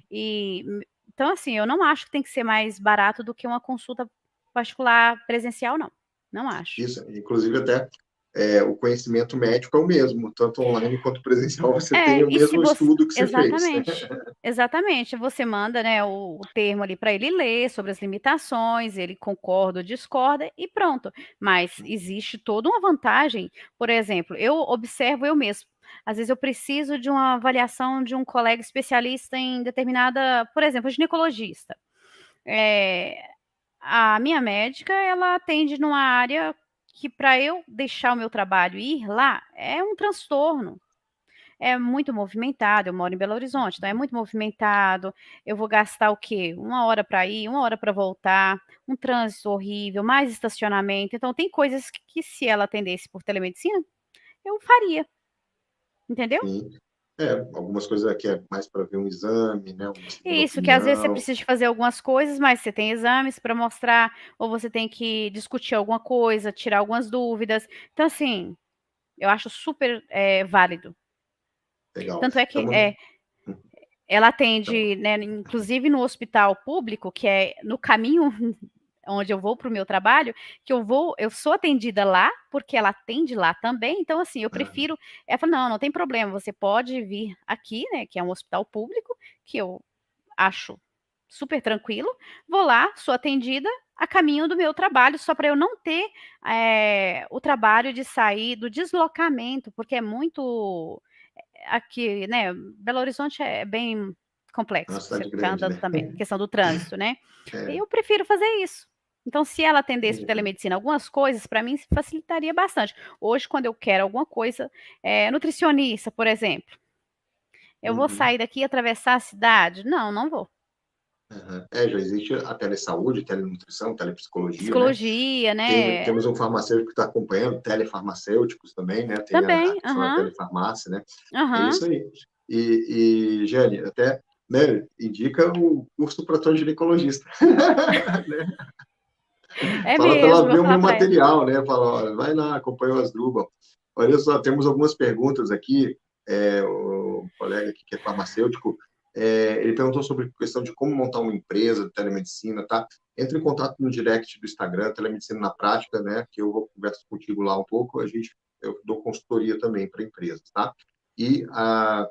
Então, assim, eu não acho que tem que ser mais barato do que uma consulta particular presencial não, não acho. Isso, inclusive até o conhecimento médico é o mesmo, tanto online quanto presencial, você tem É, o e se mesmo você estudo que você fez. exatamente, exatamente. Você manda, né, o termo ali para ele ler sobre as limitações, ele concorda ou discorda e pronto. Mas existe toda uma vantagem, por exemplo, eu observo eu mesmo, às vezes eu preciso de uma avaliação de um colega especialista em determinada, por exemplo, ginecologista. Eh, a minha médica, ela atende numa área que para eu deixar o meu trabalho e ir lá, é um transtorno. É muito movimentado, eu moro em Belo Horizonte, então é muito movimentado, eu vou gastar o quê? 1 hora para ir, 1 hora para voltar, um trânsito horrível, mais estacionamento, então tem coisas que se ela atendesse por telemedicina, eu faria, entendeu? Sim. Algumas coisas aqui é mais para ver um exame, né, uma segunda Isso, que às vezes você opinião. precisa de fazer algumas coisas, mas você tem exames para mostrar, ou você tem que discutir alguma coisa, tirar algumas dúvidas, então assim, eu acho super, válido. Legal. Tanto é que Estamos, ela atende, né, inclusive no hospital público, que é no caminho onde eu vou para o meu trabalho, eu sou atendida lá, porque ela atende lá também, então assim, eu prefiro ela falou: "Não, não tem problema, você pode vir aqui, né, que é um hospital público, que eu acho super tranquilo, vou lá, sou atendida a caminho do meu trabalho, só para eu não ter, o trabalho de sair do deslocamento, porque é muito aqui, né, Belo Horizonte é bem é uma complexo, você cidade ficar grande, andando né? também, questão do trânsito, né. É, Eu prefiro fazer isso. Então, se ela atendesse por entendi. telemedicina algumas coisas, para mim facilitaria bastante. Hoje, quando eu quero alguma coisa, nutricionista, por exemplo, eu vou Uhum. sair daqui e atravessar a cidade? Não, não vou. Aham. Já existe a telesaúde, telenutrição, telepsicologia, né? Psicologia, né, Temos um farmacêutico que está acompanhando, telefarmacêuticos também, né? Tem a também. questão da Aham, telefarmácia, né? É aham. isso aí. Geli, até né, indica o curso para tua ginecologista. Né? É Fala para ela mesmo, vou ver o falar meu para ela. material, né? Fala, olha, vai lá, acompanha o Asdrubal. Olha só, temos algumas perguntas aqui. O colega aqui, que é farmacêutico, ele perguntou sobre a questão de como montar uma empresa de telemedicina, tá? Entre em contato no direct do Instagram, Telemedicina na Prática, né? Que eu vou conversar contigo lá um pouco. Eu dou consultoria também para empresas, tá? E a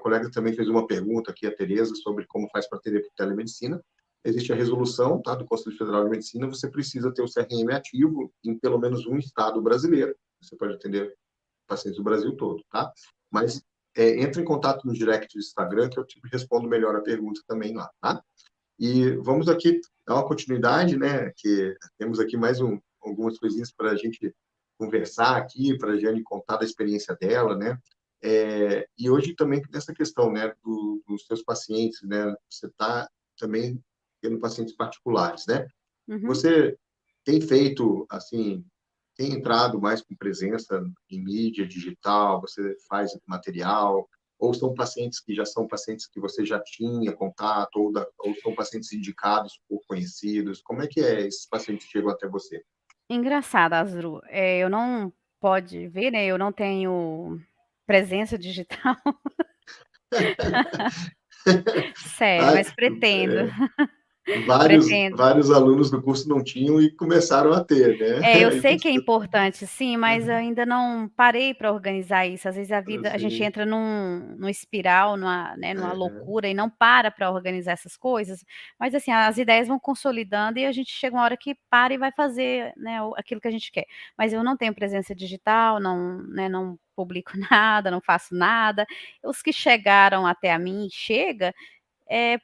colega também fez uma pergunta aqui, a Tereza, sobre como faz para atender por telemedicina. Existe a resolução, tá, do Conselho Federal de Medicina, você precisa ter o CRM ativo em pelo menos um estado brasileiro. Você pode atender pacientes do Brasil todo, tá? Mas entre em contato no direct do Instagram, que eu te respondo melhor a pergunta também lá, tá? E vamos aqui dar uma continuidade, né? Que temos aqui algumas coisinhas para a gente conversar aqui, para a Jane contar da experiência dela, né? E hoje também nessa questão, né, dos seus pacientes, né? Você está também tendo pacientes particulares, né? Uhum. Você tem feito, assim, tem entrado mais com presença em mídia digital, você faz material, ou são pacientes que já são pacientes que você já tinha contato, ou são pacientes indicados por conhecidos? Como é que esses pacientes chegam até você? Engraçado, Asdru, eu não pode ver, né, eu não tenho presença digital. Sério, Ah, mas pretendo, vários, pretendo. vários alunos do curso não tinham e começaram a ter, né? Eu Aí sei que é você tá... importante sim, mas eu ainda não parei para organizar isso. Às vezes a gente Assim, entra num espiral, numa é, loucura e não para organizar essas coisas, mas assim, as ideias vão consolidando e a gente chega uma hora que para e vai fazer, né, aquilo que a gente quer. Mas eu não tenho presença digital, não, né, não publico nada, não faço nada. Os que chegaram até a mim,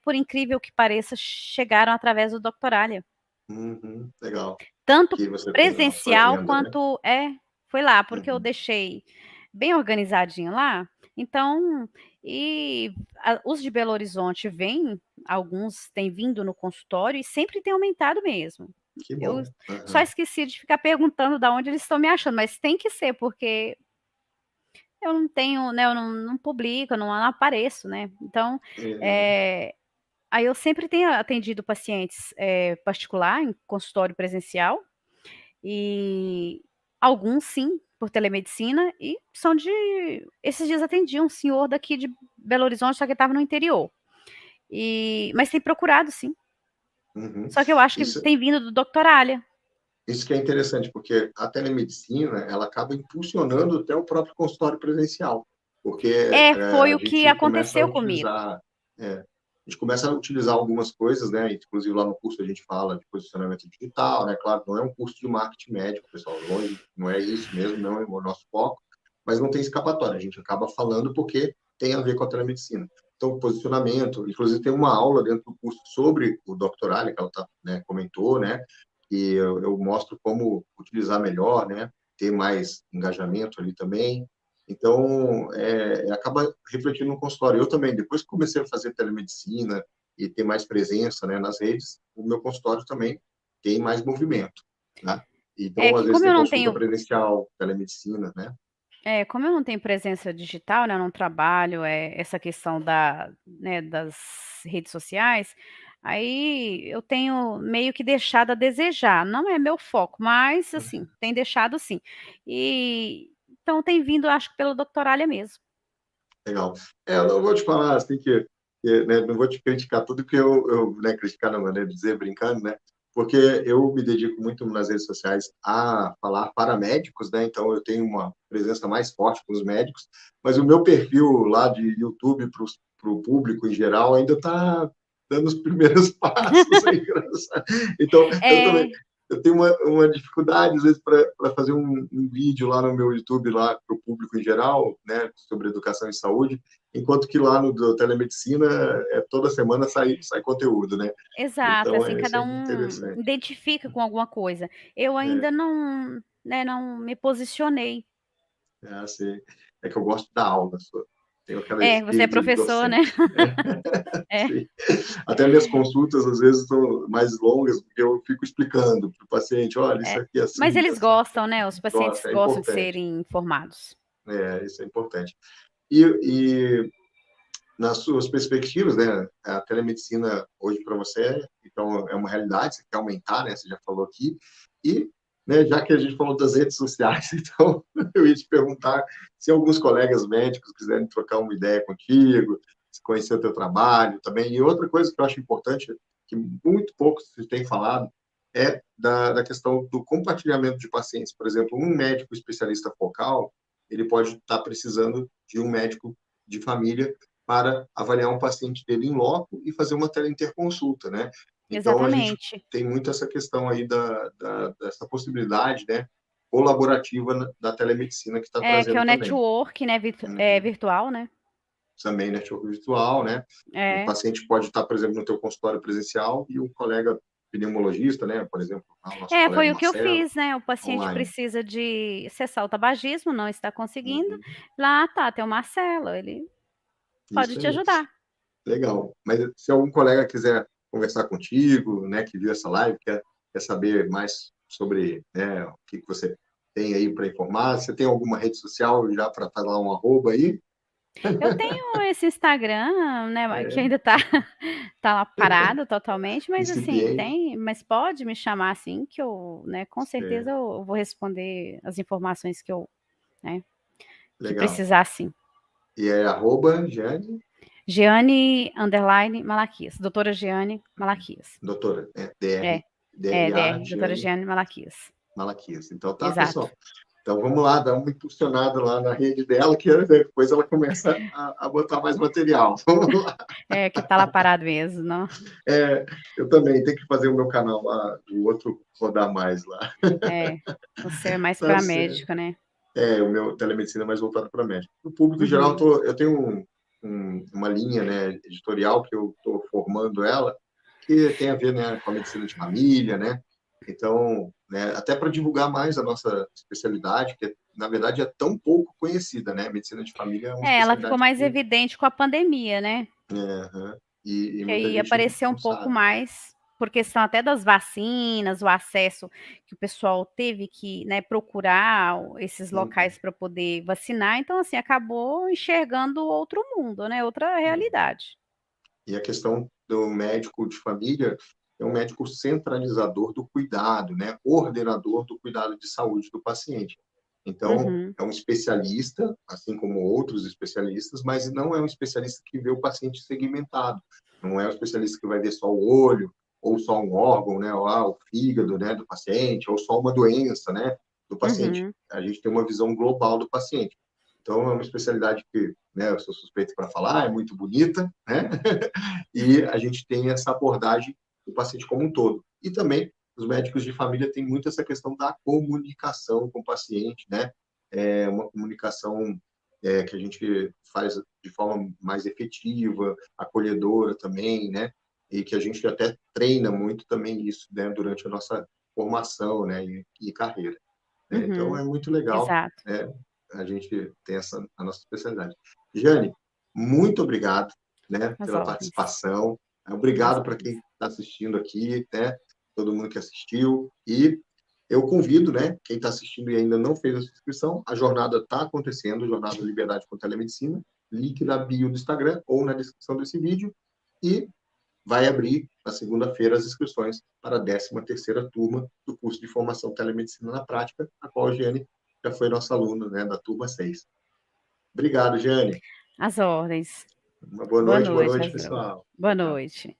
por incrível que pareça, chegaram através do Doctoralia. uhum, legal. Tanto Que você tem lá a sua presencial agenda, né? quanto foi lá, porque eu Uhum, deixei bem organizadinho lá, então os de Belo Horizonte vêm, alguns têm vindo no consultório e sempre tem aumentado mesmo. que Eu bom. só Uhum. esqueci de ficar perguntando da onde eles estão me achando, mas tem que ser, porque eu não tenho, né, eu não publico, eu não apareço, né, então, É, eh, aí eu sempre tenho atendido pacientes, particular, em consultório presencial, e alguns sim, por telemedicina e são de esses dias atendi um senhor daqui de Belo Horizonte, só que ele estava no interior. Mas tem procurado sim, uhum. só que eu acho que Isso, tem vindo do Doctoralia. isso que é interessante, porque a telemedicina, ela acaba impulsionando até o próprio consultório presencial, porque Foi a o que gente começa a aconteceu comigo. utilizar, a gente começa a utilizar algumas coisas, né? Inclusive lá no curso a gente fala de posicionamento digital, né? Claro, não é um curso de marketing médico, pessoal, longe, não é isso mesmo, não é o nosso foco, mas não tem escapatória, a gente acaba falando porque tem a ver com a telemedicina. Então, posicionamento, inclusive tem uma aula dentro do curso sobre o Doctoralia, que ela né, comentou, né? E eu mostro como utilizar melhor, né? Ter mais engajamento ali também. Então, acaba refletindo no consultório. Eu também, depois que comecei a fazer telemedicina e ter mais presença, né, nas redes, o meu consultório também tem mais movimento, né? É Então, às que vezes como tem eu não consulta tenho presencial, telemedicina, né? como eu não tenho presença digital, né, eu não trabalho, essa questão né, das redes sociais, aí eu tenho meio que deixado a desejar. Não é meu foco, mas, assim, tem deixado sim. Então tem vindo, acho que pelo Doctoralia mesmo. Legal. Eu não vou te falar assim né, não vou te criticar tudo que né, criticar não, né, dizer brincando, né, porque eu me dedico muito nas redes sociais a falar para médicos, né, então eu tenho uma presença mais forte com os médicos, mas o meu perfil lá de YouTube para o público em geral ainda está dando os primeiros passos aí, então eu também É, eu tenho uma dificuldade, às vezes, para fazer um vídeo lá no meu YouTube, lá para o público em geral, né, sobre educação e saúde, enquanto que lá no do Telemedicina, toda semana sai conteúdo, né? exato, Então, assim, isso cada é um interessante. identifica com alguma coisa. Eu É, ainda não, né, não me posicionei. assim, é que eu gosto da aula, tenho aquele Você é espírito de professor, né? docente. É. Sim. Até minhas consultas, às vezes, são mais longas, porque eu fico explicando para o paciente, olha, isso É, aqui é mas assim, eles assim. gostam, né, os pacientes Nossa, é gostam de importante. serem informados. Isso é importante. E nas suas perspectivas, né, a telemedicina hoje para você, então é uma realidade, você quer aumentar, né, você já falou aqui, e né, já que a gente falou das redes sociais, então eu ia te perguntar se alguns colegas médicos quiserem trocar uma ideia contigo, se conhecer o teu trabalho também. E outra coisa que eu acho importante, que muito pouco se tem falado, é da questão do compartilhamento de pacientes. Por exemplo, um médico especialista focal, ele pode estar precisando de um médico de família para avaliar um paciente dele em loco e fazer uma teleinterconsulta, né? Então, a gente Exatamente. tem muito essa questão aí dessa possibilidade, né, colaborativa da telemedicina que está Que é trazendo o também. network, né, Uhum. virtual, né? Também network virtual, né? O É. paciente pode estar, por exemplo, no teu consultório presencial e um colega pneumologista, né, por exemplo, o nosso colega Foi o que eu Marcelo, fiz, né, o paciente online. precisa de cessar o tabagismo, não está conseguindo, Uhum. lá tá, tem o Marcelo, ele pode Isso te aí. ajudar. Legal. Mas se algum colega quiser conversar contigo, né, que viu essa live, quer saber mais sobre, né, o que você tem aí para informar, você tem alguma rede social já para falar um arroba aí? Eu tenho esse Instagram, né, que É, ainda tá tá lá parado totalmente, mas assim, incipiente. mas pode me chamar assim que eu, né, com certeza É, eu vou responder as informações que eu, né, que legal. precisar sim. E é arroba Jane, Giane_Malaquias, doutora Giane Malaquias. doutora, É, DRA, doutora Jane Giane Malaquias. Malaquias. Então tá, Exato. pessoal. Então vamos lá, dar uma impulsionada lá na rede dela, que depois ela começa a botar mais material. Vamos lá. Que tá lá parado mesmo, não. Eu também tenho que fazer o meu canal lá, o outro rodar mais lá. O seu é mais Tá para certo. médico, né. O meu telemedicina é mais voltado para médico. No público geral, Uhum. eu tenho uma linha, né, editorial que eu estou formando ela, que tem a ver, né, com a medicina de família, né? Então, né, até para divulgar mais a nossa especialidade, que na verdade é tão pouco conhecida, né? Medicina de família é uma Ela ficou especialidade mais que evidente com a pandemia, né. aham, e Que muita aí gente apareceu um não pouco sabe. mais, por questão até das vacinas, o acesso que o pessoal teve que, né, procurar esses Uhum, locais para poder vacinar, então, assim, acabou enxergando outro mundo, né, outra uhum. realidade. E a questão do médico de família é um médico centralizador do cuidado, né? Ordenador do cuidado de saúde do paciente. Então, Uhum, é um especialista, assim como outros especialistas, mas não é um especialista que vê o paciente segmentado. Não é um especialista que vai ver só o olho, ou só um órgão, né? Ou, o fígado, né, do paciente, ou só uma doença, né, do paciente. uhum. A gente tem uma visão global do paciente. Então, é uma especialidade que, né, eu sou suspeito para falar, é muito bonita, né? E a gente tem essa abordagem do paciente como um todo. E também os médicos de família têm muito essa questão da comunicação com o paciente, né? Uma comunicação que a gente faz de forma mais efetiva, acolhedora também, né? E que a gente até treina muito também isso, né? Durante a nossa formação, né? E carreira. Né? Então, Uhum. é muito legal, Exato. né? A gente tem a nossa especialidade. Jane, muito obrigado, né, As pela ordens. participação. As Obrigado para ordens. quem está assistindo aqui, né? Todo mundo que assistiu. E eu convido, né, quem está assistindo e ainda não fez a inscrição, a jornada está acontecendo, Jornada Liberdade com Telemedicina, link na bio do Instagram ou na descrição desse vídeo. E vai abrir na segunda-feira as inscrições para a 13ª turma do curso de formação Telemedicina na Prática, a qual a Giane já foi nossa aluna, né, da turma 6. Obrigado, Giane. As ordens. Uma Boa boa noite, noite, Azul. pessoal. Boa Tchau, tchau. noite.